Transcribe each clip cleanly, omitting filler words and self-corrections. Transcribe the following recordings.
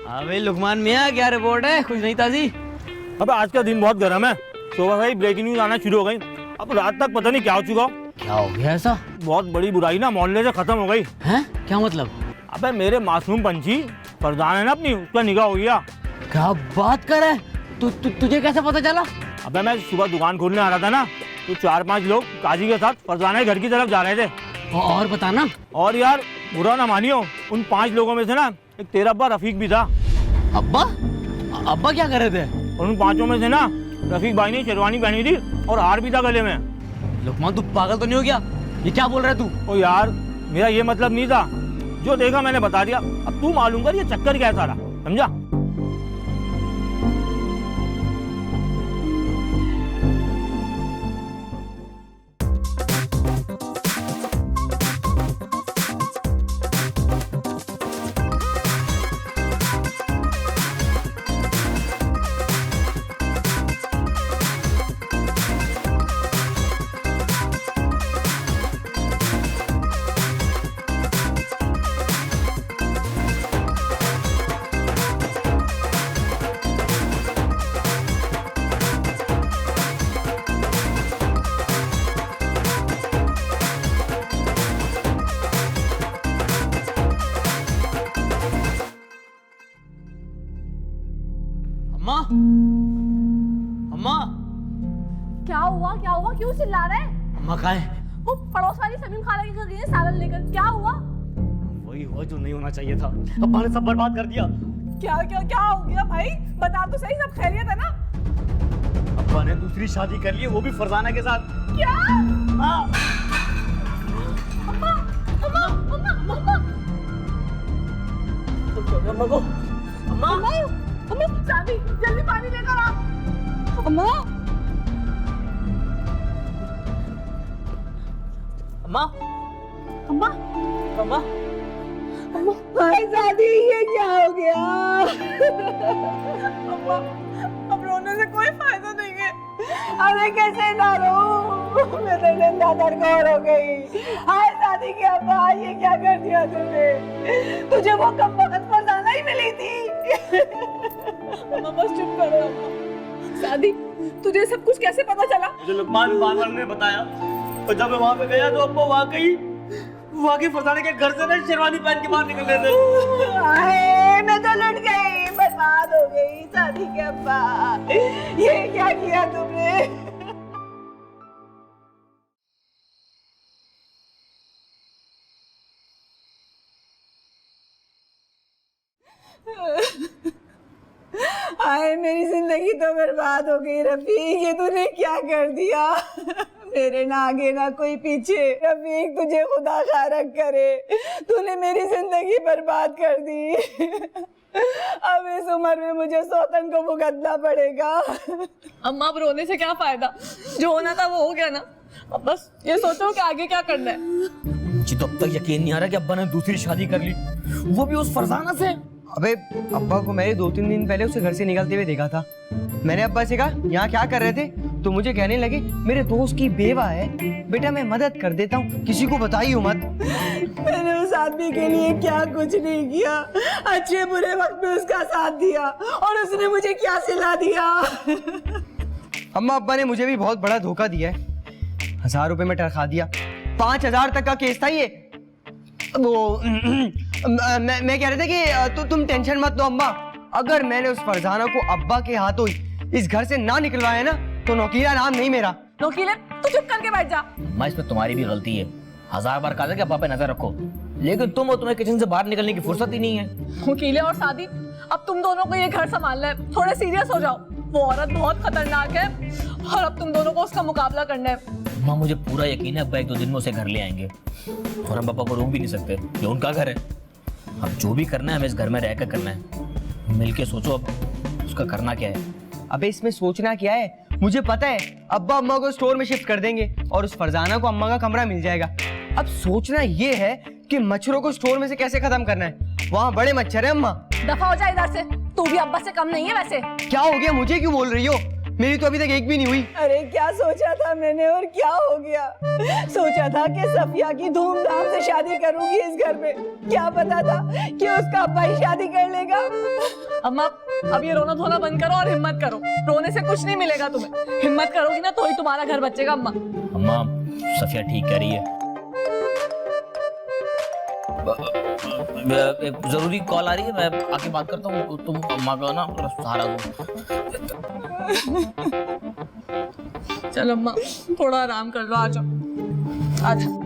अबे लुकमान मियां, क्या रिपोर्ट है? कुछ नहीं ताजी? अब आज का दिन बहुत गर्म है। सुबह से ही ब्रेकिंग न्यूज आना शुरू हो गई। अब रात तक पता नहीं क्या हो चुका। क्या हो गया ऐसा? बहुत बड़ी बुराई ना मोहल्ले से खत्म हो गई। हैं? क्या मतलब? अबे मेरे मासूम पंछी फरजान है ना अपनी, उसका निकाह हो गया। क्या बात कर रहा है? तुझे कैसे पता चला? अबे मैं सुबह दुकान खोलने आ रहा था ना, तो 4-5 लोग काजी के साथ फरजाना के घर की तरफ जा रहे थे। और बताना। और यार बुरा ना मानियो, उन 5 लोगों में से ना एक तेरा अब्बा रफीक भी था। अब्बा? अब्बा क्या कर रहे थे? और उन 5 में से ना रफीक भाई ने शेरवानी पहनी थी और हार भी था गले में। लुकमान, तू पागल तो नहीं हो गया? ये क्या बोल रहा है तू? ओ यार, मेरा ये मतलब नहीं था। जो देखा मैंने बता दिया। अब तू मालूम कर ये चक्कर क्या है सारा, समझा? अम्मा, अम्मा, क्या हुआ? क्या हुआ? क्यों चिल्ला रहे? अम्मा कहाँ है? वो पड़ोस वाली समीम खाला के घर गई है सालन लेकर। क्या हुआ? वही हुआ जो नहीं होना चाहिए था। अब्बा ने सब बर्बाद कर दिया। क्या क्या क्या हो गया भाई? बता तो सही, सब खैरियत है ना? अब्बा ने दूसरी शादी कर ली, वो भी फरजाना के साथ। क्या? हाँ। अम्मा, अम्मा, अम्मा, अम्मा, अम्मा को, अम्मा, अम्मा, अम्मा, शादी, जल्दी पानी लेकर आ। अम्मा, अम्मा, अम्मा, अम्मा, अम्मा, भाई शादी, ये क्या हो गया? अम्मा, अब रोने से कोई फायदा नहीं है। अरे कैसे ना रो, मैं तो जिंदा दरगोर हो गई। हाय शादी के अब्बा, ये क्या कर दिया तूने? तुझे वो कम वक्त पर जाना ही मिली थी। अम्मा बस चुप करो अम्मा। शादी, तुझे सब कुछ कैसे पता चला? मुझे लुकमान बादल ने बताया, और जब मैं वहाँ पे गया तो अब्बा वाकई फरजाना के घर से ना शेरवानी पहन के बाहर निकल रहे थे। हाय, मैं तो लुट गई, बर्बाद हो गई। शादी के अब्बा, ये क्या किया तुमने? हाय, मेरी जिंदगी तो बर्बाद हो गई रफीक। ये तूने क्या कर दिया? मेरे ना आगे ना कोई पीछे। रफीक, तुझे खुदा खारक करे, तूने मेरी जिंदगी बर्बाद कर दी। अब इस उम्र में मुझे सौतन को भुगतना पड़ेगा। अम्मा, अब रोने से क्या फायदा? जो होना था वो हो गया ना। अब बस ये सोचो कि आगे क्या करना है। मुझे तो अब तक यकीन नहीं आ रहा कि अब्बा ने दूसरी शादी कर ली, वो भी उस फरजाना से। अबे अब्बा को मैंने 2-3 दिन पहले उसे घर से निकलते हुए देखा था। मैंने अब्बा से कहा यहाँ क्या कर रहे थे, तो मुझे कहने लगे मेरे दोस्त की बेवा है, बेटा मैं मदद कर देता हूँ, किसी को बताइए मत। मैंने उस आदमी के लिए क्या कुछ नहीं किया। अच्छे बुरे वक्त में उसका साथ दिया और उसने मुझे क्या सिला दिया। अम्मा अब्बा ने मुझे भी बहुत बड़ा धोखा दिया है। 1000 रुपए में टरखा दिया। 5000 तक का केस था ये। वो मैं कह रहा था कि तुम टेंशन मत लो अम्मा, अगर मैंने उस फरजाना को अब्बा के हाथों इस घर से ना निकलवाया ना, तो नौकीला नाम नहीं मेरा। नौकीले, तू चुप करके बैठ जा। माँ, इसमें तुम्हारी भी गलती है। 1000 बार कहा था कि अब्बा पे नजर रखो, लेकिन तुम और तुम्हें किचन से बाहर निकलने की फुर्सत ही नहीं है। वकीले और शादी, अब तुम दोनों को ये घर संभालना है। थोड़े सीरियस हो जाओ। वो औरत बहुत खतरनाक है और अब तुम दोनों को उसका मुकाबला करना है। माँ, मुझे पूरा यकीन है अब्बा 1-2 दिन में उसे घर ले आएंगे, और हम पापा को रोक भी नहीं सकते, ये उनका घर है। अब जो भी करना है हमें इस घर में रहकर करना है। मिलके सोचो अब उसका करना क्या है। अबे इसमें सोचना क्या है, मुझे पता है अब्बा अम्मा को स्टोर में शिफ्ट कर देंगे और उस फरजाना को अम्मा का कमरा मिल जाएगा। अब सोचना ये है कि मच्छरों को स्टोर में से कैसे खत्म करना है। वहाँ बड़े मच्छर है अम्मा। दफा हो जाए इधर से, तू भी अब्बा से कम नहीं है वैसे। क्या हो गया, मुझे क्यों बोल रही हो? मेरी तो अभी तक एक भी नहीं हुई। अरे क्या सोचा था मैंने और क्या हो गया। सोचा था कि सफिया की धूमधाम से शादी करूंगी इस घर में, क्या पता था कि उसका अब्बा ही शादी कर लेगा। अम्मा अब ये रोना धोना बंद करो और हिम्मत करो, रोने से कुछ नहीं मिलेगा तुम्हें। हिम्मत करोगी ना तो ही तुम्हारा घर बचेगा। अम्मा अम्मा सफिया ठीक कह रही है। एक जरूरी कॉल आ रही है, मैं आके बात करता हूँ। तुम अम्मा का ना सहारा दो। चलो अम्मा थोड़ा आराम कर लो, आ जाओ आ जाओ।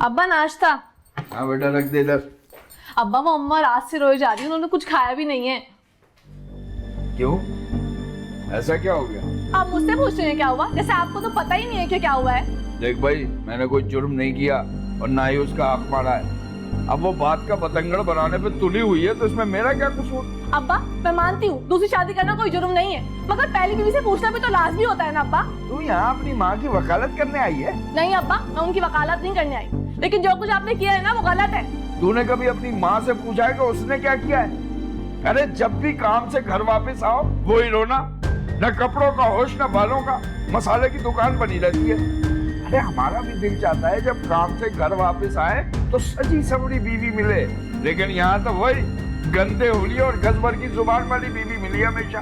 अब्बा नाश्ता। हाँ बेटा रख दे इधर। अब्बा वो अम्मा रात से रोई जा रही है, उन्होंने कुछ खाया भी नहीं है। क्यों, ऐसा क्या हो गया? आप मुझसे पूछ रहे हैं क्या हुआ, जैसे आपको तो पता ही नहीं है कि क्या हुआ है। देख भाई, मैंने कोई जुर्म नहीं किया और ना ही उसका हक मारा है। अब वो बात का बतंगड़ बनाने पे तुली हुई है तो इसमें मेरा क्या कसूर? अब्बा मैं मानती हूँ दूसरी शादी करना कोई जुर्म नहीं है, मगर पहली बीवी से पूछना भी तो लाजमी होता है ना अब्बा। तू यहाँ अपनी माँ की वकालत करने आई है? नहीं अब्बा, मैं उनकी वकालत नहीं करने आई, लेकिन जो कुछ आपने किया है ना वो गलत है। तूने कभी अपनी माँ से पूछा है कि उसने क्या किया है? अरे जब भी काम से घर वापस आओ वो ही रोना, न कपड़ों का होश न बालों का, मसाले की दुकान बनी रहती है। अरे हमारा भी दिल चाहता है जब काम से घर वापस आए तो सजी संवरी बीवी मिले, लेकिन यहाँ तो वही गंदे हुलिये और गज भर की जुबान वाली बीवी मिली हमेशा।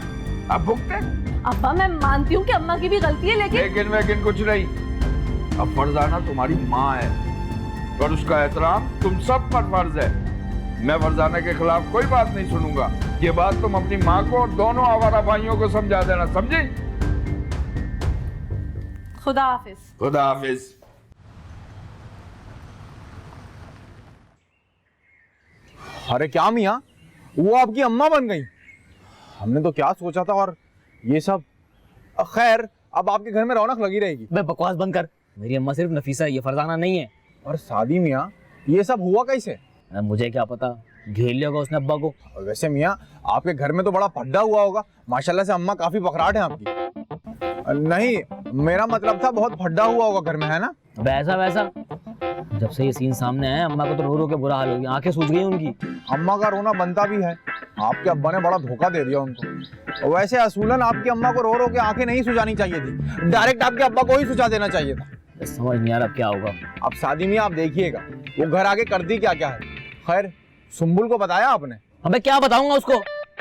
अब भुगते। अब्बा मैं मानती हूँ कि अम्मा की भी गलती है, लेकिन कुछ नहीं। अब फरजाना तुम्हारी माँ है और उसका एहतराम तुम सब पर फर्ज है। मैं फरजाना के खिलाफ कोई बात नहीं सुनूंगा। ये बात तुम अपनी माँ को और दोनों आवारा भाइयों को समझा देना, समझी? खुदा हाफिज। खुदा हाफिज। अरे क्या मियाँ, वो आपकी अम्मा बन गई? हमने तो क्या सोचा था और ये सब। खैर अब आपके घर में रौनक लगी रहेगी। बे बकवास बंद कर, मेरी अम्मा सिर्फ नफीसा है, ये फरजाना नहीं है। और शादी मियाँ ये सब हुआ कैसे? मुझे क्या पता, घेर लिया होगा उसने अब्बा को। और वैसे मियाँ आपके घर में तो बड़ा फड्डा हुआ होगा, माशाल्लाह से अम्मा काफी पकड़ाट है आपकी। नहीं, मेरा मतलब था बहुत फड्डा हुआ होगा घर में, है ना? वैसा वैसा जब से ये सीन सामने आया अम्मा को तो रो रो के बुरा हाल हो गया, आंखें सूज गई उनकी। अम्मा का रोना बनता भी है, आपके अब्बा ने बड़ा धोखा दे दिया उनको। और वैसे असूलन आपकी अम्मा को रो रो के आंखें नहीं सुझानी चाहिए थी, डायरेक्ट आपके अब्बा को ही सुझा देना चाहिए था। समझ नहीं आ रहा क्या होगा। अब शादी में आप देखिएगा वो घर आके करती क्या क्या है। खैर सुम्बुल को बताया आपने? अबे क्या बताऊंगा उसको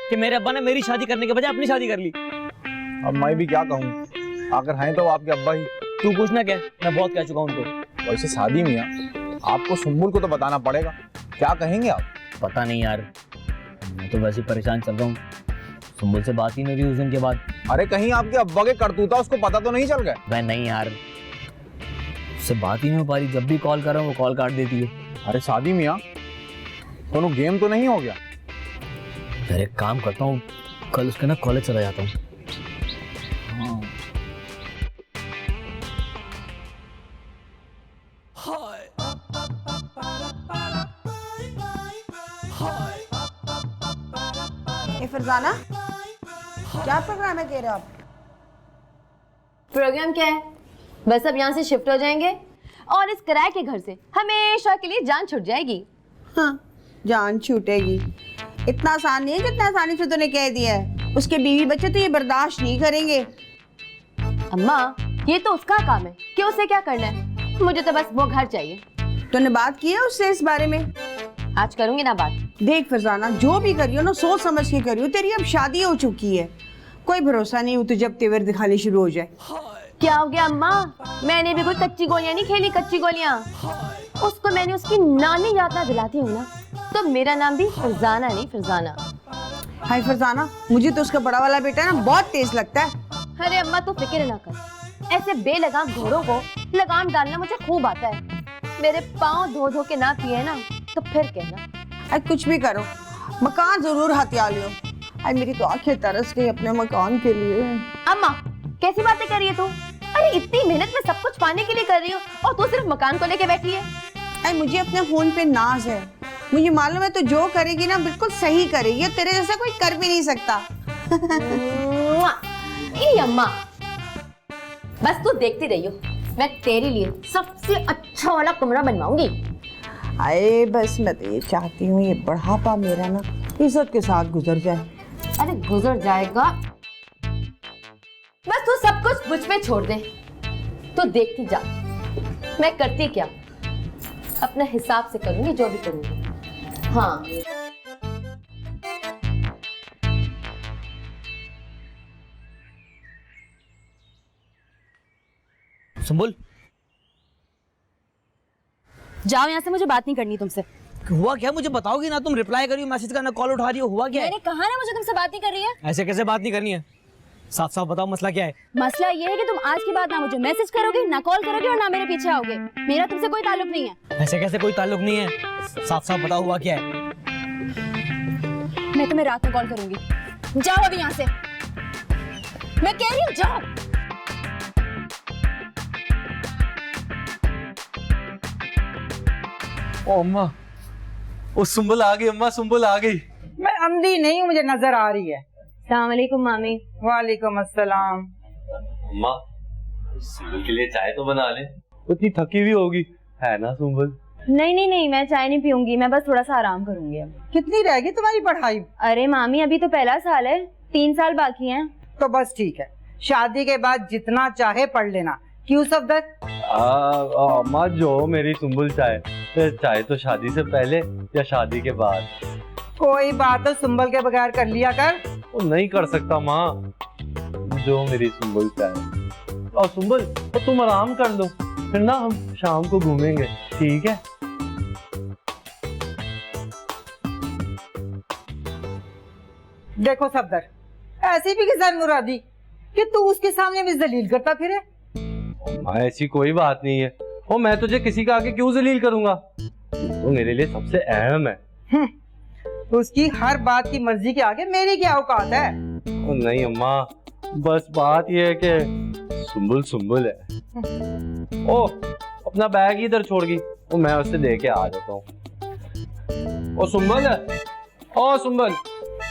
कि मेरे अब्बा ने मेरी शादी करने के बजाय अपनी शादी कर ली। अब मैं भी क्या कहूँ, आखिर हैं तो आपके अब्बा ही। तू कुछ ना कह, मैं बहुत कह चुका उनको। वैसे शादी में आपको सुम्बुल को तो बताना पड़ेगा, क्या कहेंगे आप? पता नहीं यार, मैं तो वैसे परेशान चल रहा हूँ, सुम्बुल से बात ही नहीं रही उस दिन के बाद। अरे कहीं आपके अब्बा के करतूता उसको पता तो नहीं चल गया? मैं नहीं यार, उससे बात ही नहीं हो पा रही, जब भी कॉल कर रहा हूँ वो कॉल काट देती है। अरे शादी मियाँ दोनों गेम तो नहीं हो गया? यार एक काम करता हूँ, कल उसके ना कॉलेज चला जाता हूँ। हाँ। फरजाना क्या प्रोग्राम है कह रहे हो आप? प्रोग्राम क्या है, बस अब यहाँ से शिफ्ट हो जाएंगे और इस किराए के घर से हमेशा के लिए जान छूट जाएगी। हाँ, जान छूटेगी इतना आसान नहीं है जितना आसानी से तूने कह दिया है। उसके बीवी बच्चे तो ये बर्दाश्त नहीं करेंगे। अम्मा ये तो उसका काम है कि उसे क्या करना है, मुझे तो बस वो घर चाहिए। तूने बात की है उससे इस बारे में? आज करूंगी ना बात। देख फरजाना, जो भी करियो ना सोच समझ के करियो, तेरी अब शादी हो चुकी है, कोई भरोसा नहीं हो तुझे अब तेवर दिखाने शुरू हो जाए। क्या हो गया अम्मा, मैंने भी कोई कच्ची गोलियां नहीं खेली, कच्ची गोलियां। उसको मैंने उसकी नानी याद ना दिलाती हूँ ना, तो मेरा नाम भी फरजाना नहीं फरजाना। हाय फरजाना, मुझे तो उसका बड़ा वाला बेटा ना बहुत तेज लगता है। अरे अम्मा तू फिक्र ना कर, ऐसे बेलगाम घोड़ों को लगाम डालना मुझे खूब आता है। मेरे पाँव धो धो के ना पिए ना तो फिर कहना। अरे कुछ भी करो, मकान जरूर हथिया लियो। अरे मेरी तो आंखें तरस गई अपने मकान के लिए। अम्मा कैसी बातें कर रही है तू? अरे इतनी मेहनत मैं सब कुछ पाने के लिए कर रही हूँ और तू सिर्फ मकान को लेके बैठी है। अरे मुझे अपने फोन पे नाज है, मुझे मालूम है तो जो करेगी ना बिल्कुल सही करेगी, तेरे जैसा कोई कर भी नहीं सकता। ये अम्मा बस तू देखती रही हो, मैं तेरे लिए सबसे अच्छा वाला कमरा बनवाऊंगी। अरे बस मैं तो ये चाहती हूँ ये बढ़ापा मेरा ना इज्जत के साथ गुजर जाए। अरे गुजर जाएगा, बस तू सब कुछ मुझ पे छोड़ दे। तू देखती जा मैं करती क्या, अपने हिसाब से करूंगी जो भी करूंगी। हाँ सुंबुल, जाओ यहाँ से, मुझे बात नहीं करनी तुमसे। हुआ क्या मुझे बताओगी ना? तुम रिप्लाई कर रही हो, मैसेज का ना कॉल उठा रही हो, हुआ क्या है? मैंने कहा ना मुझे तुमसे बात नहीं कर रही है। ऐसे कैसे बात नहीं करनी है? साफ साफ बताओ मसला क्या है? मसला ये है कि तुम आज के बाद ना मुझे मैसेज करोगे, ना कॉल करोगे और ना मेरे पीछे आओगे। मेरा तुमसे कोई ताल्लुक नहीं है। ऐसे कैसे कोई ताल्लुक नहीं है? साफ साफ बताओ हुआ क्या है? मैं तुम्हें रात में कॉल करूंगी। जाओ अभी यहाँ से, मैं कह रही हूँ जाओ। ओ अम्मा, ओ सुंबल आ गई अम्मा, सुंबल आ गई। मैं अंधी नहीं हूँ, मुझे नजर आ रही है। अस्सलाम वालेकुम मामी। वालेकुम अस्सलाम। अम्मा, सुंबल के लिए चाय तो बना ले। उतनी थकी हुई होगी है ना सुंबल? नहीं नहीं नहीं, मैं चाय नहीं पीऊंगी, मैं बस थोड़ा सा आराम करूंगी अब। कितनी रहेगी तुम्हारी पढ़ाई? अरे मामी अभी तो पहला साल है, 3 साल बाकी हैं। तो बस ठीक है, शादी के बाद जितना चाहे पढ़ लेना। क्यों सफदर? अम्मा जो मेरी सुंबल चाय तो शादी से पहले या शादी के बाद? कोई बात तो सुंबल के बगैर कर लिया कर। वो नहीं कर सकता माँ, जो मेरी सुंबल चाहे। और सुंबल तो तुम आराम कर लो, फिर ना हम शाम को घूमेंगे, ठीक है? देखो सफदर, ऐसी भी किसान मुरादी कि तू उसके सामने भी जलील करता फिरे। ऐसी कोई बात नहीं है। ओ मैं तुझे किसी का आगे क्यों जलील करूंगा? तो मेरे लिए सबसे अहम है। उसकी हर बात की मर्जी के आगे मेरी क्या औकात है? ओ नहीं अम्मा, बस बात यह है कि सुंबल सुंबल है। ओ अपना बैग इधर छोड़ गई, वो मैं उससे लेके आ जाता हूँ। ओ सुंबल है, ओ सुंबल।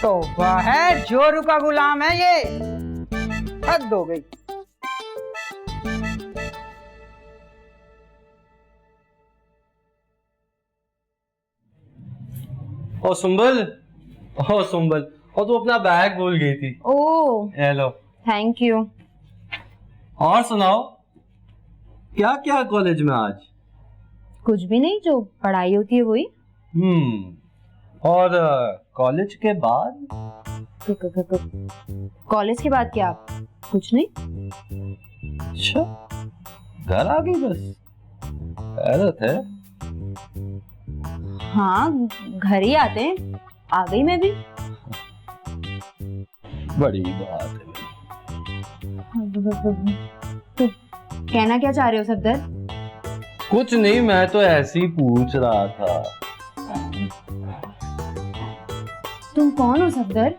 तो वह है जोरू का गुलाम है ये, हद हो गई। ओ सुंबल, ओ सुंबल, और तू अपना बैग भूल गई थी। Oh hello, thank you. और सुनाओ, क्या क्या कॉलेज में आज? कुछ भी नहीं, जो पढ़ाई होती है वही। और कॉलेज के बाद? कॉलेज के बाद क्या? कुछ नहीं। अच्छा, घर आ गई बस? हैरत है। हाँ घर ही आते हैं, आ गई मैं भी। बड़ी बात है। तो कहना क्या चाह रहे हो सफदर? कुछ नहीं, मैं तो ऐसे ही पूछ रहा था। तुम कौन हो सफदर?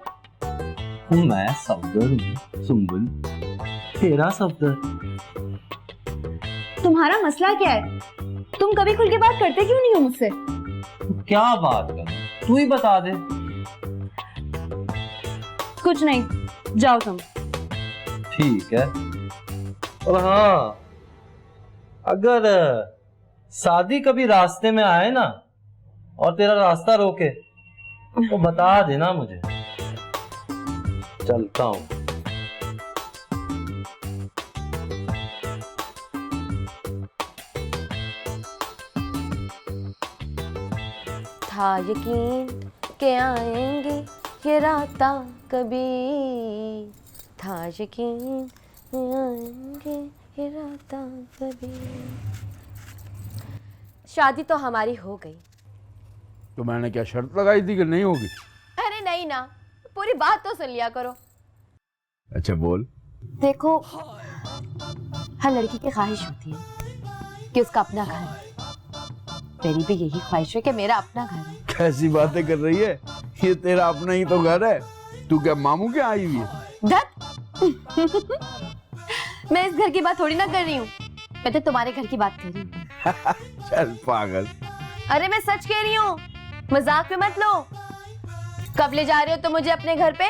मैं सफदर हूँ सुंबल, तेरा सफदर। तुम्हारा मसला क्या है? तुम कभी खुल के बात करते क्यों नहीं हो मुझसे? क्या बात कर, तू ही बता दे। कुछ नहीं, जाओ तुम। ठीक है। और हाँ, अगर शादी कभी रास्ते में आए ना और तेरा रास्ता रोके तो बता देना मुझे, चलता हूँ। था यकीन के आएंगे ये राता कभी, था यकीन के आएंगे ये राता कभी। शादी तो हमारी हो गई। तो मैंने क्या शर्त लगाई थी कि नहीं होगी? अरे नहीं ना, पूरी बात तो सुन लिया करो। अच्छा बोल। देखो, हर लड़की की ख्वाहिश होती है कि उसका अपना घर है। मेरी भी यही ख्वाहिश है कि मेरा अपना घर है। कैसी बातें कर रही है, ये तेरा अपना ही तो घर है। तू क्या मामू के आई हुई है? धत मैं इस घर की बात थोड़ी ना कर रही हूँ, मैं तो तुम्हारे घर की बात कर रही हूँ। चल पागल। अरे मैं सच कह रही हूँ, मजाक में मत लो। कब ले जा रहे हो तो मुझे अपने घर पे?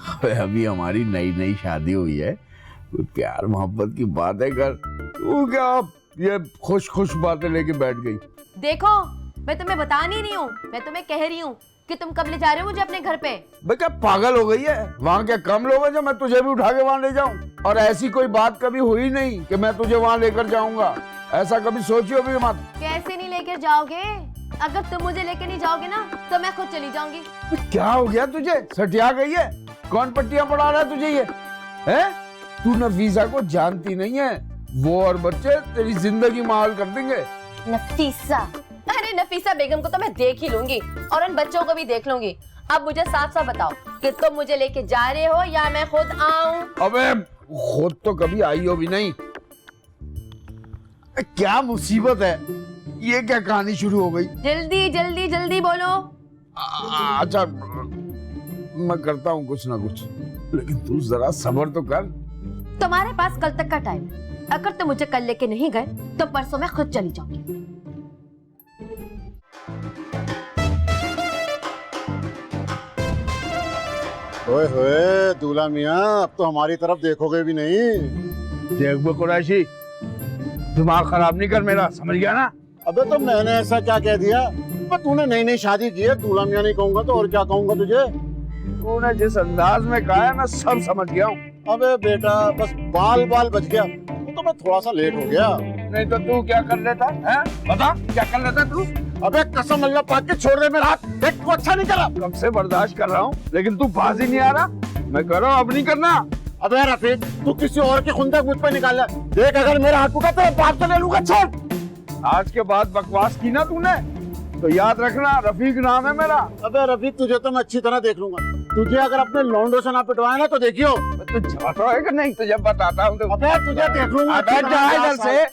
अबे अभी हमारी नई नई शादी हुई है, कोई प्यार मोहब्बत की बातें कर। तू क्या ये खुश खुश बातें लेके बैठ गई? देखो मैं तुम्हें बता नहीं रही हूँ, मैं तुम्हें कह रही हूँ कि तुम कब ले जा रहे हो मुझे अपने घर पे। भाई क्या पागल हो गई है? वहाँ क्या कम लोग हैं जो मैं तुझे भी उठा के वहाँ ले जाऊँ? और ऐसी कोई बात कभी हुई नहीं कि मैं तुझे वहाँ लेकर जाऊंगा, ऐसा कभी सोचियो भी मत। कैसे नहीं लेकर जाओगे? अगर तुम मुझे लेकर नहीं जाओगे ना तो मैं खुद चली जाऊंगी। क्या हो गया तुझे? सटिया गई है? कौन पट्टियां पड़ा रहा है तुझे ये? है? तू नफीसा को जानती नहीं है, वो और बच्चे तेरी जिंदगी माल कर देंगे। नफीसा? अरे नफीसा बेगम को तो मैं देख ही लूंगी और उन बच्चों को भी देख लूंगी। अब मुझे साफ साफ बताओ कि तुम मुझे लेके जा रहे हो या मैं खुद आऊं? अबे खुद तो कभी आई हो भी नहीं। क्या मुसीबत है? ये क्या कहानी शुरू हो गई? जल्दी जल्दी जल्दी बोलो। अच्छा मैं करता हूँ कुछ ना कुछ, लेकिन तू जरा सब्र तो कर। तुम्हारे पास कल तक का टाइम है, अगर तुम मुझे कल लेके नहीं गए तो परसों मैं खुद चली जाऊंगी। ओए होए दूल्हा मियां, अब तो हमारी तरफ देखोगे भी नहीं। देखो कुरैशी, दिमाग खराब नहीं कर मेरा, समझ गया ना? अबे तो मैंने ऐसा क्या कह दिया? तूने नई नई शादी की है, दूल्हा मियां नहीं कहूंगा तो और क्या कहूंगा तुझे? तूने जिस अंदाज में कहा है मैं सब समझ गया हूँ। अबे बेटा बस बाल बाल बच गया, तो मैं थोड़ा सा लेट हो गया। नहीं तो तू क्या कर लेता है? बता क्या कर लेता तू? अबे कसम अल्लाह पाक की छोड़ दे मेरा हाथ, देख तू अच्छा नहीं करा। कब से बर्दाश्त कर रहा हूँ, लेकिन तू बाज ही नहीं आ रहा। मैं कर रहा हूँ, अब नहीं करना। अबे रफीक तू किसी और की खुंदक मुझ पे निकाल ले। देख अगर मेरा हाथ टूटा तो बाप से ले लूंगा। छोड़। आज के बाद बकवास की ना तूने तो याद रखना, रफीक नाम है मेरा। अबे रफीक तुझे तो मैं अच्छी तरह देख लूंगा, तुझे अगर अपने लौंडों से ना पिटवाए ना तो देखियो। तू जाता है कि नहीं तुझे बताता हूँ। अबे तुझे देख लूंगा। बैठ जा इधर से।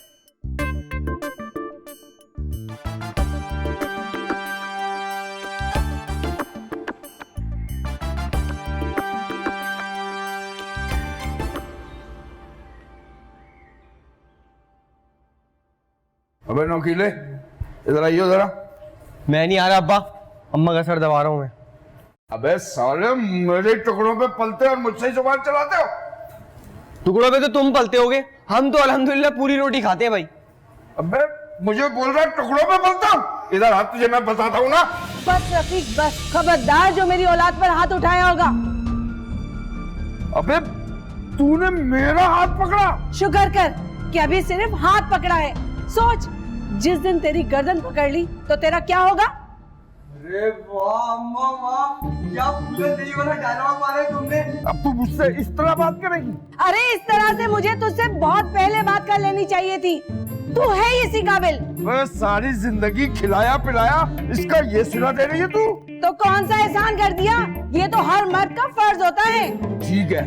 अबे नौकीले इधर आइयो जरा। मैं नहीं आ रहा अब्बा, अम्मा का सर दबा रहा हूँ मैं। अबे साले मेरे टुकड़ों पे पलते और मुझसे ही जुबान चलाते हो। टुकड़ों पे तो तुम पलते होगे, हम तो अल्हम्दुलिल्लाह पूरी रोटी खाते हैं भाई। अबे मुझे बोल रहा है टुकड़ों पे पलता हूँ? इधर हाथ, तुझे मैं बताता हूँ ना। बस रफीक बस, खबरदार जो मेरी औलाद पर हाथ उठाया होगा। अबे तूने मेरा हाथ पकड़ा? शुक्र कर कि अभी सिर्फ हाथ पकड़ा है। सोच जिस दिन तेरी गर्दन पकड़ ली तो तेरा क्या होगा? अरे वाह अम्मा वाह, क्या पूरा दही वाला डायलॉग मारा तुमने। अब तू मुझसे इस तरह बात करेगी? अरे इस तरह से मुझे तुझसे बहुत पहले बात कर लेनी चाहिए थी, तू है ही इसी काबिल। मैं सारी जिंदगी खिलाया पिलाया, इसका ये सिला दे रही है तू? तो कौन सा एहसान कर दिया? ये तो हर मर्द का फर्ज होता है। ठीक है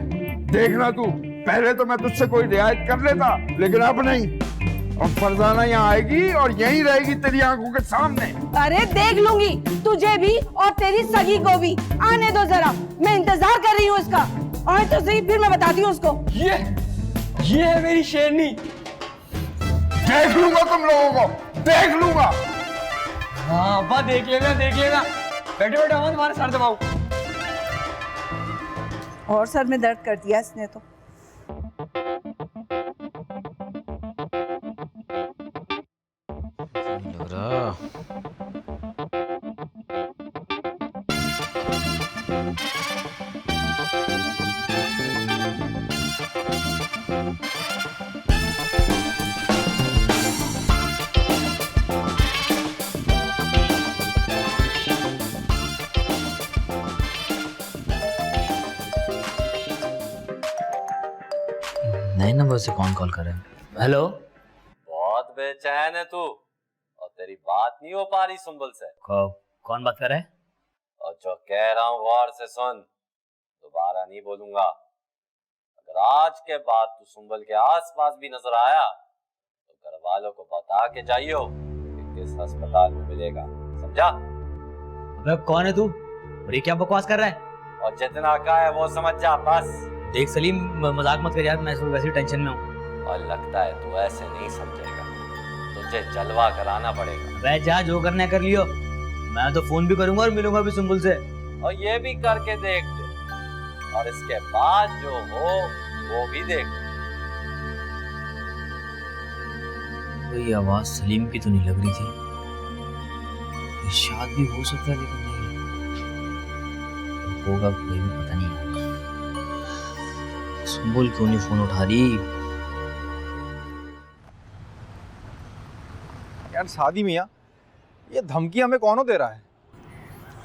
देखना तू, पहले तो मैं तुझसे कोई रियायत कर लेता, लेकिन अब नहीं। अब फरजाना यहाँ आएगी और यहीं रहेगी तेरी आंखों के सामने। अरे देख लूंगी तुझे भी और तेरी सगी को भी। आने दो जरा, मैं इंतजार कर रही हूँ इसका। और तो सही, फिर मैं बताती हूँ उसको। ये है मेरी शेरनी। देख लूंगा तुम लोगों को, देख लूंगा। हाँ अब्बा देख लेना देख लेना। बैठे बैठे हम तुम्हारे सर दबाओ। और सर में दर्द कर दिया इसने तो। लग रहा नए नंबर से कौन कॉल कर रहे हैं? हेलो। बहुत बेचैन है तू और तेरी बात नहीं हो पा रही सुंबल से। कौन बात कर रहा है? और जो कह रहा हूँ गौर से सुन, दोबारा नहीं बोलूंगा। अगर आज के बाद तू सुंबल के आसपास भी नजर आया तो घर वालों को बता के जाइयो कि किस अस्पताल में मिलेगा, समझा? अबे कौन है तू और ये क्या बकवास कर रहा है? और जितना का है वो समझ जा बस। देख सलीम, मजाक मत कर यार, मैं इस वक्त वैसे ही टेंशन में हूँ। और लगता है तू ऐसे नहीं समझेगा, तुझे जलवा कराना पड़ेगा। वह जा, जो करना है कर लियो, मैं तो फोन भी करूंगा और मिलूंगा भी सुंबुल से। और ये भी करके देख ले, और इसके बाद जो हो वो भी देख ले। तो ये आवाज सलीम की तो नहीं लग रही थी, शायद भी हो सकता है, लेकिन नहीं होगा, कोई भी पता नहीं। सुंबुल क्यों नहीं फोन उठा रही? यार शादी मियाँ, ये धमकी हमें कौन दे रहा है?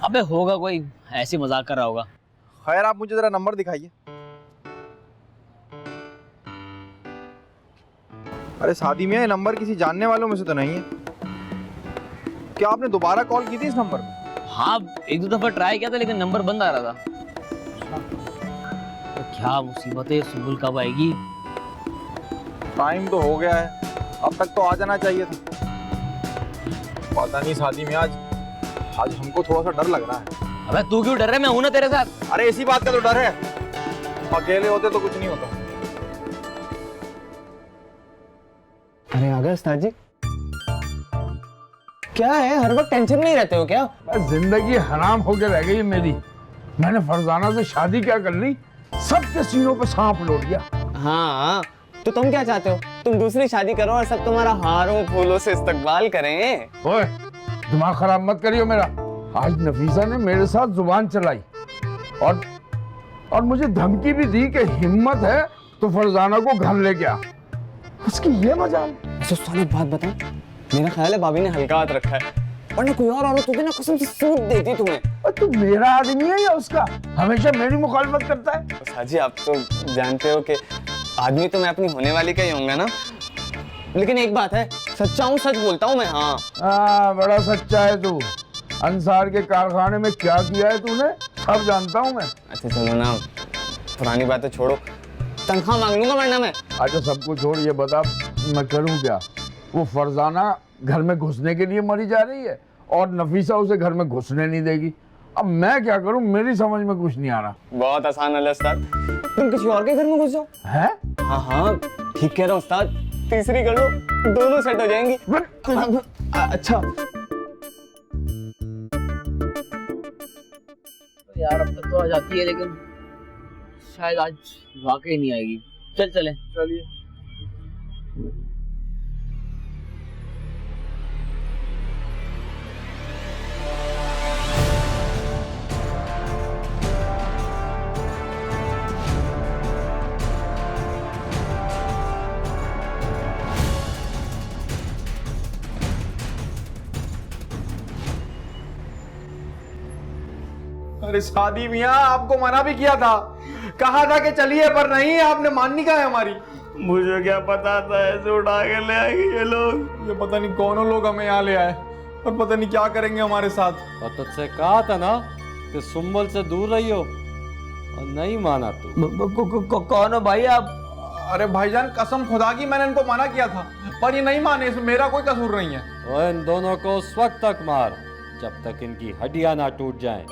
अबे होगा कोई, ऐसे मजाक कर रहा होगा। खैर आप मुझे जरा नंबर दिखाइए। अरे शादी मियाँ, ये नंबर किसी जानने वालों में से तो नहीं है? क्या आपने दोबारा कॉल की थी इस नंबर पे? हाँ, एक दो दफा ट्राई किया था, लेकिन नंबर बंद आ रहा था। तो क्या मुसीबत है, सुंबुल कब आएगी? टाइम तो हो गया है, अब तक तो आ जाना चाहिए था। पता नहीं शादी में आज हमको थोड़ा सा डर लग रहा है। अबे तू क्यों डर रहा है, मैं हूं ना तेरे साथ। अरे इसी बात का तो डर है, अकेले होते तो कुछ नहीं होता। अरे आ गए उस्ताद जी। क्या है, हर वक्त टेंशन में ही रहते हो क्या? बस जिंदगी हराम होके रह गई मेरी। मैंने फरजाना से शादी क्या कर ली, सबके सीनों पे सांप लौट गया। हाँ, तो तुम क्या चाहते हो? तुम दूसरी शादी करो और सब तुम्हारा हारों फूलों से इस्तकबाल करें। ओए, दिमाग खराब मत करियो मेरा। आज नफीसा ने मेरे साथ जुबान चलाई और मुझे धमकी भी दी कि हिम्मत है तो फरजाना को घर ले गया। उसकी ये मजाल। एक बात बताओ, मेरा ख्याल है भाभी ने हल्का हाथ रखा है, वरना कोई और औरत होती ना कसम से सूद देती तुम्हें। और तू मेरा आदमी है या उसका? हमेशा मेरी मुखालफत करता है। उस्ताद जी, आप तो जानते हो कि आदमी तो मैं अपनी होने वाली का ही होऊंगा ना, लेकिन एक बात है, सच्चा हूँ, सच बोलता हूँ मैं। हाँ, बड़ा सच्चा है तू। अंसार के कारखाने में क्या किया है तूने, सब जानता हूँ मैं। अच्छा चलो ना, पुरानी बातें छोड़ो, तनख्वाह मांग लूंगा वरना मैं। अच्छा सब कुछ छोड़, ये बता मैं करूँ क्या? वो फरजाना घर में घुसने के लिए मरी जा रही है और नफीसा उसे घर में घुसने नहीं देगी। अब मैं क्या करूँ, मेरी समझ में कुछ नहीं आ रहा। बहुत आसान है उस्ताद, तुम किसी और के घर में घुस जाओ। है? हाँ, ठीक कह रहा हूँ उस्ताद, तीसरी कर लो, दोनों सेट हो जाएंगी। अच्छा यार अब तक तो आ जाती है, लेकिन शायद आज वाकई नहीं आएगी। चले चलिए। अरे शादी मियाँ, आपको मना भी किया था, कहा था कि चलिए, पर नहीं, आपने माननी का है हमारी। मुझे क्या पता था ऐसे उठा के ले आएंगे ये लोग। ये पता नहीं कौन लोग हमें यहाँ ले आए और पता नहीं क्या करेंगे हमारे साथ। और तुझसे कहा था ना कि सुंबल से दूर रहियो, और नहीं माना तू। कौन हो भाई आप? अरे भाईजान, कसम खुदा की मैंने इनको मना किया था, पर ये नहीं माने, इसमें मेरा कोई कसूर नहीं है। और इन दोनों को उस वक्त तक मार जब तक इनकी हड्डियां ना टूट जाएं।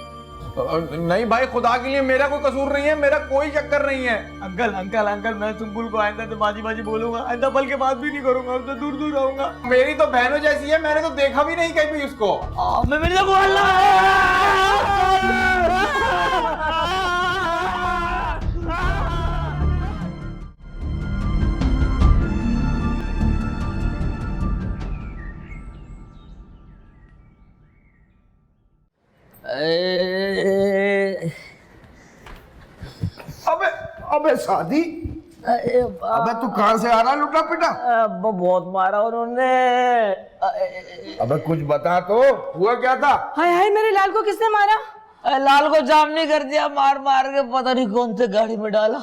नहीं भाई, खुदा के लिए मेरा कोई कसूर नहीं है, मेरा कोई चक्कर नहीं है। अंकल, मैं सुंबुल को आइंदा तो बाजी बोलूंगा, आइंदा पल के बात भी नहीं करूंगा, अब तो दूर रहूंगा। मेरी तो बहनों जैसी है, मैंने तो देखा भी नहीं कहीं भी उसको। मैं मेरे को अबे शादी, अबे तू कहाँ से आ रहा लुटा पिटा? बहुत मारा उन्होंने। अबे कुछ बता तो, हुआ क्या था? हाय हाय, मेरे लाल को किसने मारा? लाल को जाम नहीं कर दिया, मार के पता नहीं कौन से गाड़ी में डाला,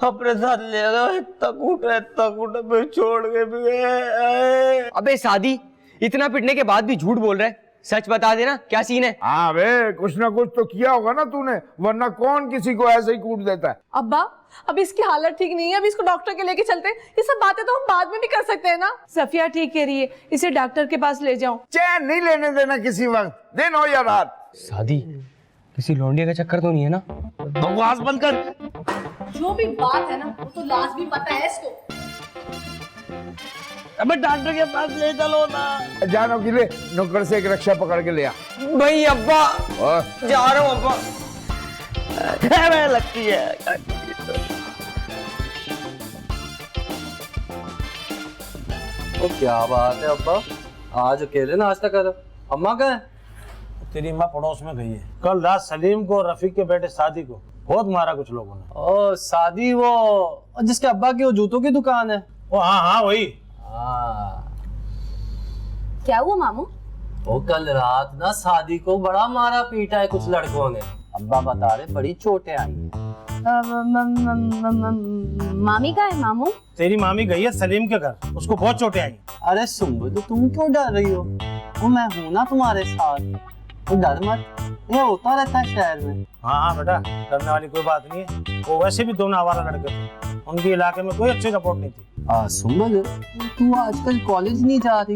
अपने साथ ले गए, इतना कूटा फिर छोड़ के भी गए। अबे शादी, इतना पिटने के बाद भी झूठ बोल रहा है, सच बता देना क्या सीन है। हाँ बे, कुछ ना कुछ तो किया होगा ना तूने, वरना कौन किसी को ऐसे ही कूट देता है। अब्बा, अब इसकी हालत ठीक नहीं है, अभी इसको डॉक्टर के लेके चलते हैं। ये सब बातें तो हम बाद में भी कर सकते हैं ना। सफिया ठीक कह रही है, इसे डॉक्टर के पास ले जाओ। चैन नहीं लेने देना किसी वक्त, दिन हो या रात। शादी, किसी लौंडिया का चक्कर तो नहीं है ना? बकवास बंद कर। जो भी बात है ना वो तो लाज भी पता है इसको। अबे डॉक्टर के पास ले चलो ना। जानो कि ले नौकर से एक रिक्शा पकड़ के ले आ। भाई अब्बा और जा रहा हूँ अब्बा। खैर लगती है। तो क्या बात है अब्बा, आज अकेले नाश्ता कर रहे हो? अम्मा कहाँ है? तेरी माँ पड़ोस में गई है। कल रात सलीम को और रफीक के बेटे सादी को बहुत मारा कुछ लोगों ने। ओ शादी, वो जिसके अब्बा की वो जूतों की दुकान है। ओ हाँ हाँ वही। क्या हुआ मामू? वो कल रात ना शादी को बड़ा मारा पीटा है कुछ लड़कों ने। अब्बा बता रहे बड़ी चोटें आई हैं। मामी का है मामू? तेरी मामी गई है सलीम के घर, उसको बहुत चोटें आई। अरे सुम्बुल, तो तुम क्यों डर रही हो? वो मैं हूं ना तुम्हारे साथ, तो डर मत, ये होता रहता है शहर में। हाँ हाँ बेटा, डरने वाली कोई बात नहीं है। वो वैसे भी दोनों आवारा लड़के थे, उनके इलाके में कोई अच्छी रिपोर्ट नहीं थी। सुम्बुल, तू आजकल कॉलेज नहीं जा रही?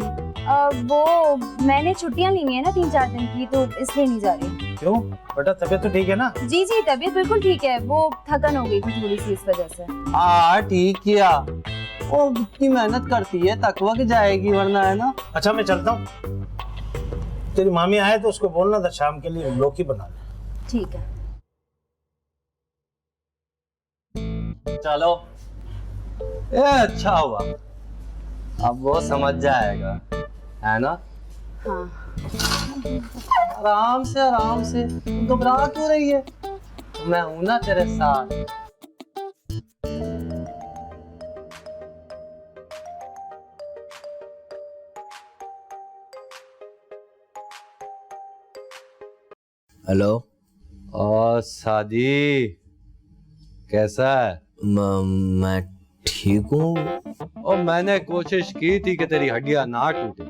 वो मैंने छुट्टियां ली है ना 3-4 दिन की, तो इसलिए नहीं जा रही। क्यों बेटा, तबीयत तो ठीक है ना? जी जी, तबीयत बिल्कुल ठीक है, वो थकन हो गई थी थोड़ी सी इस वजह से। हाँ ठीक किया, वो इतनी मेहनत करती है तकवा के जाएगी वरना, है ना? अच्छा मैं चलता हूँ, तेरी मामी आए तो उसको बोलना था शाम के लिए लौकी बना ले। ठीक है। चलो, ये अच्छा हुआ, अब वो समझ जाएगा, है ना? हाँ। आराम से, घबरा क्यों रही है? मैं हूं ना तेरे साथ। हेलो। और शादी कैसा है? मैं ठीक हूँ। और मैंने कोशिश की थी कि तेरी हड्डियां ना टूटे,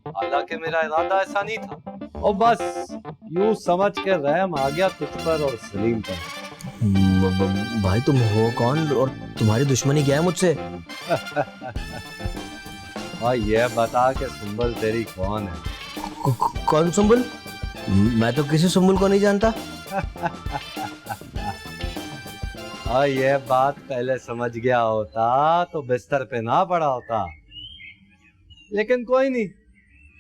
हालांकि मेरा इरादा ऐसा नहीं था। और बस यूं समझ के रहम आ गया तुझ पर और सलीम पर। भाई तुम हो कौन और तुम्हारी दुश्मनी क्या है मुझसे? और ये बता के सुंबल तेरी कौन है? कौन सुंबल? मैं तो किसी सुंबल को नहीं जानता। और ये बात पहले समझ गया होता तो बिस्तर पे ना पड़ा होता, लेकिन कोई नहीं,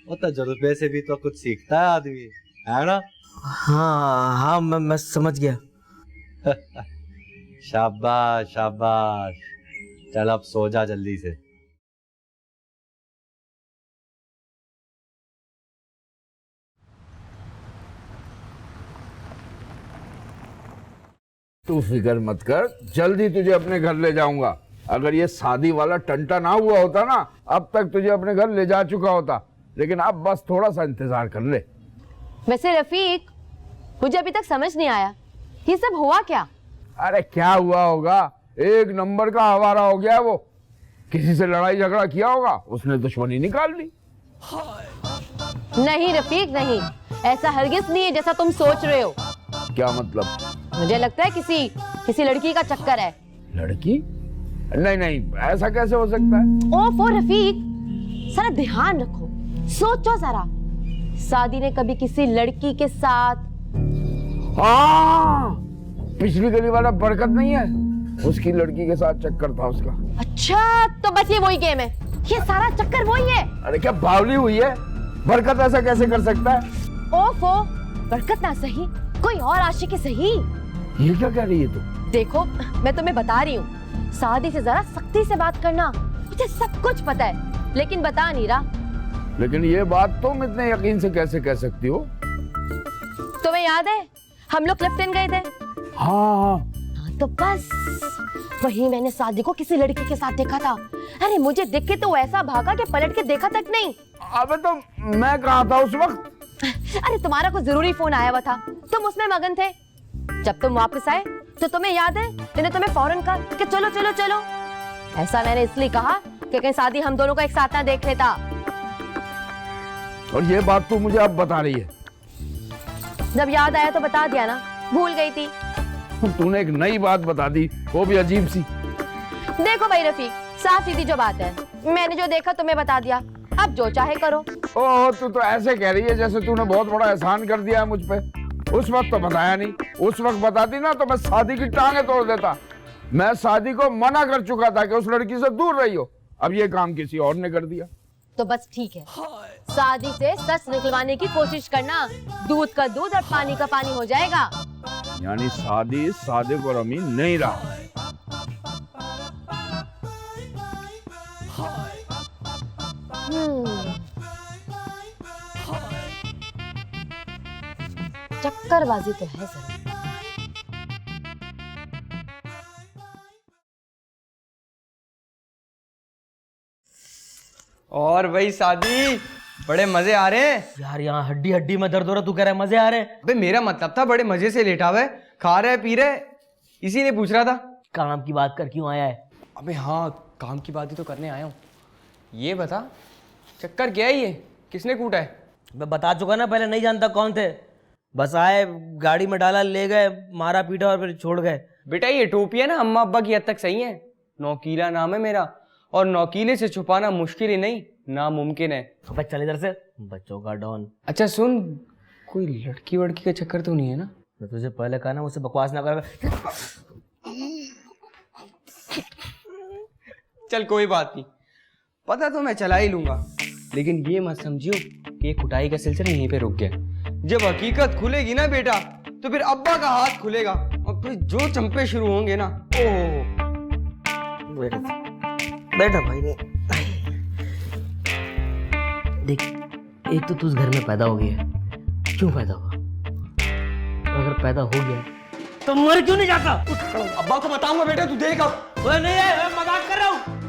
वो तजुर्बे से भी तो कुछ सीखता है आदमी, है ना? हाँ हाँ, मैं समझ गया। शाबाश शाबाश, चल अब सो जा जल्दी से। तू फिक्र मत कर, जल्दी तुझे अपने घर ले जाऊंगा। अगर ये शादी वाला टंटा ना हुआ होता ना, अब तक तुझे अपने घर ले जा चुका होता। लेकिन अब बस थोड़ा सा इंतजार कर ले। वैसे रफीक, मुझे अभी तक समझ नहीं आया, ये सब हुआ क्या? अरे क्या हुआ होगा, एक नंबर का आवारा हो गया वो। किसी से लड़ाई झगड़ा किया होगा, उसने दुश्मनी निकाल ली। नहीं रफीक नहीं, ऐसा हरगिज नहीं है जैसा तुम सोच रहे हो। क्या मतलब? मुझे लगता है किसी लड़की का चक्कर है। लड़की? नहीं नहीं, ऐसा कैसे हो सकता है? ओफो रफीक, जरा ध्यान रखो, सोचो जरा, शादी ने कभी किसी लड़की के साथ? हाँ, पिछली गली वाला बरकत नहीं है, उसकी लड़की के साथ चक्कर था उसका। अच्छा, तो बस ये वही गेम है, ये सारा चक्कर वही है। अरे क्या बावली हुई है, बरकत ऐसा कैसे कर सकता है? ओफो, बरकत ना सही, कोई और आशिकी सही। ये क्या कह रही है तू? देखो, मैं तुम्हें बता रही हूँ, शादी से जरा सख्ती से बात करना, मुझे सब कुछ पता है, लेकिन बता नहीं रहा। लेकिन ये बात तुम इतने यकीन से कैसे कह सकती हो? तुम्हें याद है हम लोग क्लिफ्टन गए थे? हाँ, तो बस वही मैंने शादी को किसी लड़की के साथ देखा था। अरे मुझे देख के तो वो ऐसा भागा कि पलट के देखा तक नहीं। अबे तो मैं कहाँ था उस वक्त? अरे तुम्हारा कुछ जरूरी फोन आया हुआ था, तुम उसमें मगन थे। जब तुम वापस आए तो तुम्हें याद है मैंने तुम्हें फौरन कहा कि चलो चलो चलो। ऐसा मैंने इसलिए कहा कि कहीं शादी हम दोनों को एक साथ ना देख लेता। और ये बात तू मुझे अब बता रही है? जब याद आया तो बता दिया ना, भूल गई थी। तूने एक नई बात बता दी, वो भी अजीब सी। देखो भाई रफीक, साफ सीधी जो बात है, मैंने जो देखा तुम्हें बता दिया, अब जो चाहे करो। ओह, तू तो ऐसे कह रही है जैसे तूने बहुत बड़ा एहसान कर दिया है मुझ पे। उस वक्त तो बताया नहीं, उस वक्त बताती ना तो मैं शादी की टांगे तोड़ देता। मैं शादी को मना कर चुका था कि उस लड़की से दूर रही हो, अब ये काम किसी और ने कर दिया। तो बस ठीक है, शादी से सच निकलवाने की कोशिश करना, दूध का दूध और पानी का पानी हो जाएगा। यानी शादी सादिक और अमीन नहीं रहा। चक्करबाजी तो है जरूर। और भाई शादी, बड़े मजे आ रहे हैं यार यहाँ हड्डी हड्डी में दर्द हो रहा, तू कह रहा है मजे आ रहे हैं। अबे मेरा मतलब था बड़े मजे से लेटा हुआ है, खा रहे पी रहे, इसीलिए पूछ रहा था। काम की बात कर क्यों आया है? अबे हाँ, काम की बात ही तो करने आया हूँ। ये बता, चक्कर क्या है ये, किसने कूटा है? मैं बता चुका ना पहले, नहीं जानता कौन थे, बस आए गाड़ी में डाला, ले गए, मारा पीटा और फिर छोड़ गए। बेटा ये टोपी है ना अम्मा अब्बा की हद तक सही है, नौकीला नाम है मेरा, और नौकीले से छुपाना मुश्किल ही नहीं नामुमकिन है। अबे चल इधर से, बच्चों का डॉन। अच्छा सुन, कोई लड़की वड़की का चक्कर तो नहीं है ना? मैं तुझे पहले कहा ना मुझसे बकवास ना कर। चल कोई बात नहीं, पता तो मैं चला ही लूंगा, लेकिन ये मत समझियो कि कुटाई का सिलसिला यहीं पे रुक गया। जब हकीकत खुलेगी ना बेटा, तो फिर अब्बा का हाथ खुलेगा और फिर जो चंपे शुरू होंगे ना, ओह। बैठा भाई ने देख, एक तो तू इस घर में पैदा हो गया, क्यों पैदा हुआ? अगर पैदा हो गया तो मर क्यों नहीं जाता? अब्बा को बताऊंगा बेटा, तू देख अब। नहीं है, मैं मजाक कर रहा हूँ।